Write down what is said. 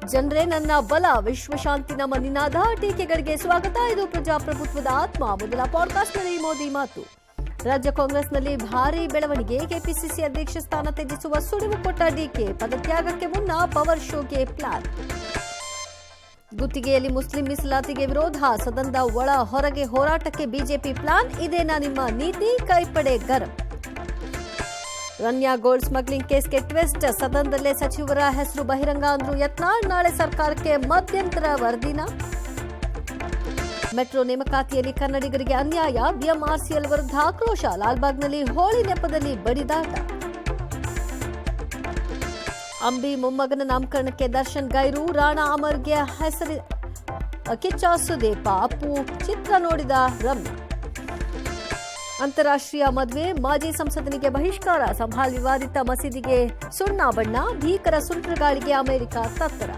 ಜನರೇ ನನ್ನ ಬಲ, ವಿಶ್ವಶಾಂತಿ ನಮ್ಮ ನಿನಾದ. ಟೀಕೆಗಳಿಗೆ ಸ್ವಾಗತ. ಇದು ಪ್ರಜಾಪ್ರಭುತ್ವದ ಆತ್ಮ. ಮೊದಲ ಪಾಡ್ಕಾಸ್ಟ್ನಲ್ಲಿ ಮೋದಿ ಮಾತು. ರಾಜ್ಯ ಕಾಂಗ್ರೆಸ್ನಲ್ಲಿ ಭಾರೀ ಬೆಳವಣಿಗೆ. ಕೆಪಿಸಿಸಿ ಅಧ್ಯಕ್ಷ ಸ್ಥಾನ ತ್ಯಜಿಸುವ ಸುಳಿವು ಕೊಟ್ಟ ಡಿಕೆ. ಪದತ್ಯಾಗಕ್ಕೆ ಮುನ್ನ ಪವರ್ ಶೋಗೆ ಪ್ಲಾನ್. ಗುತ್ತಿಗೆಯಲ್ಲಿ ಮುಸ್ಲಿಂ ಮೀಸಲಾತಿಗೆ ವಿರೋಧ. ಸದನದ ಒಳ ಹೊರಗೆ ಹೋರಾಟಕ್ಕೆ ಬಿಜೆಪಿ ಪ್ಲಾನ್. ಇದೇನಾ ನಿಮ್ಮ ನೀತಿ? ಕೈಪಡೆ ಗರಂ. ರನ್ಯಾ ಗೋಲ್ಡ್ ಸ್ಮಗ್ಲಿಂಗ್ ಕೇಸ್ಗೆ ಟ್ವಿಸ್ಟ್. ಸದನದಲ್ಲೇ ಸಚಿವರ ಹೆಸರು ಬಹಿರಂಗ ಅಂದ್ರು ಯತ್ನಾಳ್. ನಾಳೆ ಸರ್ಕಾರಕ್ಕೆ ಮಧ್ಯಂತರ ವರದಿನ. ಮೆಟ್ರೋ ನೇಮಕಾತಿಯಲ್ಲಿ ಕನ್ನಡಿಗರಿಗೆ ಅನ್ಯಾಯ. ಬಿಎಂಆರ್ಸಿಎಲ್ ವಿರುದ್ಧ ಆಕ್ರೋಶ. ಲಾಲ್ಬಾಗ್ನಲ್ಲಿ ಹೋಳಿ ನೆಪದಲ್ಲಿ ಬಡಿದಾಟ. ಅಂಬಿ ಮೊಮ್ಮಗನ ನಾಮಕರಣಕ್ಕೆ ದರ್ಶನ್ ಗೈರು. ರಾಣಾ ಅಮರ್ಗೆ ಹೆಸರು ಕಿಚ್ಚ ಸುದೀಪ. ಅಪ್ಪು ಚಿತ್ರ ನೋಡಿದ ರಮ್ಯಾ. ಅಂತಾರಾಷ್ಟ್ರೀಯ ಮದುವೆ. ಮಾಜಿ ಸಂಸದನಿಗೆ ಬಹಿಷ್ಕಾರ. ಸಂಭಾಲ್ ವಿವಾದಿತ ಮಸೀದಿಗೆ ಸುಣ್ಣ ಬಣ್ಣ. ಭೀಕರ ಸುಂಟರಗಾಳಿಗೆ ಅಮೆರಿಕ ತತ್ತರ.